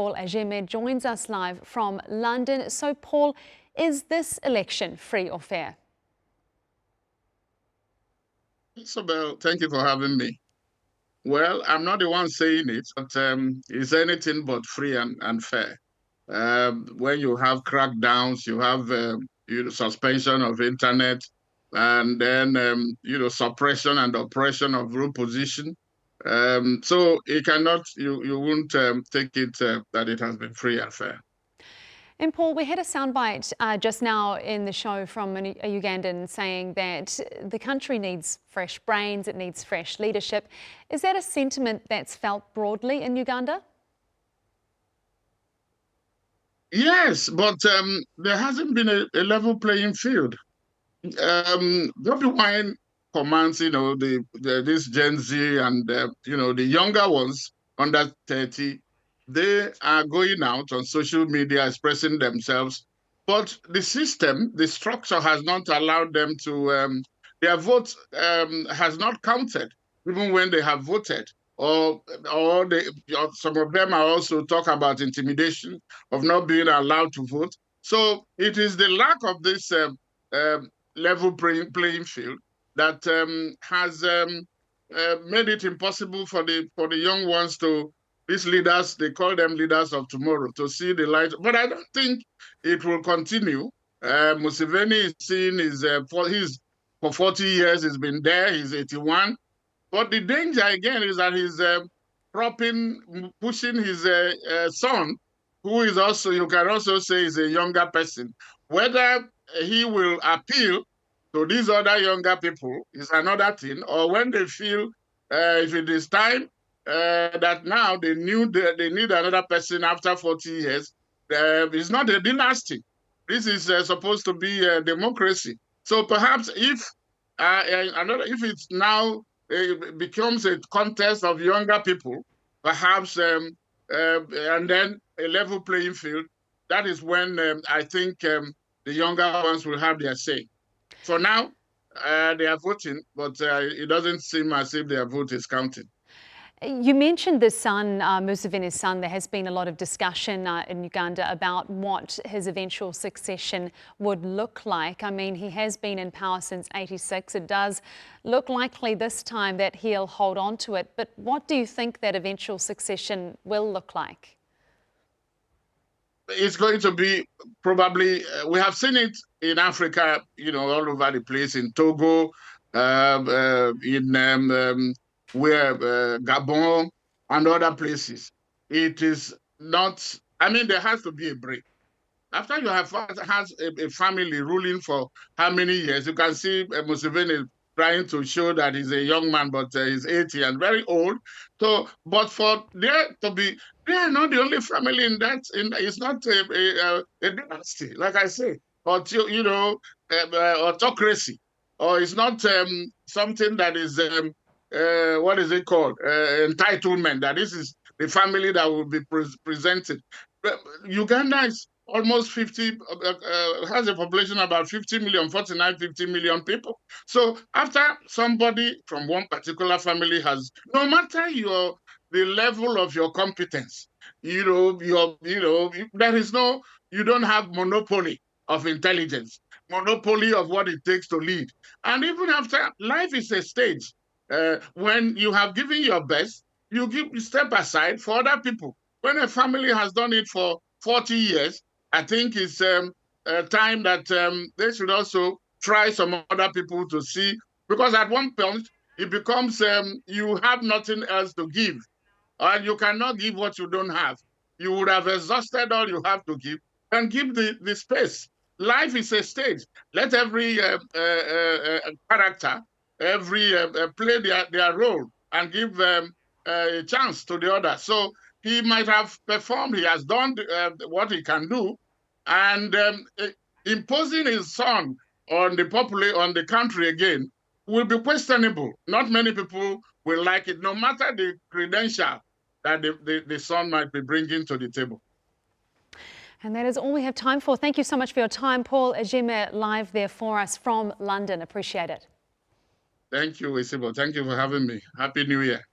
Paul Ejime joins us live from London. So, Paul, is this election free or fair? Isabel, thank you for having me. Well, I'm not the one saying it, but it's anything but free and fair. When you have crackdowns, you have suspension of internet, and then suppression and oppression of group position. So it cannot, you won't take it that it has been free and fair. And Paul, we had a soundbite just now in the show from a Ugandan saying that the country needs fresh brains, it needs fresh leadership. Is that a sentiment that's felt broadly in Uganda? Yes, but there hasn't been a level playing field. Bobi Wine commands, this Gen Z and, the younger ones under 30, they are going out on social media expressing themselves. But the system, the structure has not allowed them to, their vote has not counted, even when they have voted. Or some of them are also talk about intimidation of not being allowed to vote. So it is the lack of this level playing field that has made it impossible for the young ones to, these leaders, they call them leaders of tomorrow, to see the light. But I don't think it will continue. Museveni is seen for 40 years, he's been there, he's 81. But the danger again is that he's pushing his son, who is also, you can also say, is a younger person. Whether he will appeal to these other younger people is another thing, or when they feel if it is time that now they need another person after 40 years, it's not a dynasty. This is supposed to be a democracy. So perhaps if it's now it becomes a contest of younger people, perhaps, and then a level playing field, that is when I think the younger ones will have their say. For now, they are voting, but it doesn't seem as if their vote is counting. You mentioned the son, Museveni's son. There has been a lot of discussion in Uganda about what his eventual succession would look like. I mean, he has been in power since '86. It does look likely this time that he'll hold on to it. But what do you think that eventual succession will look like? It's going to be probably, we have seen it in Africa, all over the place, in Togo, where Gabon and other places. It is not, there has to be a break. After you have has a family ruling for how many years, you can see Museveni trying to show that he's a young man, but he's 80 and very old. So, but for there to be, they are not the only family in that. It's not a dynasty, like I say, or autocracy, or it's not something that is what is it called? Entitlement, that this is the family that will be presented. Uganda is almost 50, has a population of about 50 million, 49, 50 million people. So after somebody from one particular family has, no matter the level of your competence, there is no, you don't have monopoly of intelligence, monopoly of what it takes to lead. And even after, life is a stage. When you have given your best, you step aside for other people. When a family has done it for 40 years, I think it's time that they should also try some other people to see, because at one point it becomes you have nothing else to give, and you cannot give what you don't have. You would have exhausted all you have to give, and give the space. Life is a stage. Let every character, play their role and give a chance to the other. So he might have performed, he has done what he can do, and imposing his son on the country again will be questionable. Not many people will like it, no matter the credential that the son might be bringing to the table. And that is all we have time for. Thank you so much for your time, Paul Ejime, live there for us from London. Appreciate it. Thank you, Isabel. Thank you for having me. Happy New Year.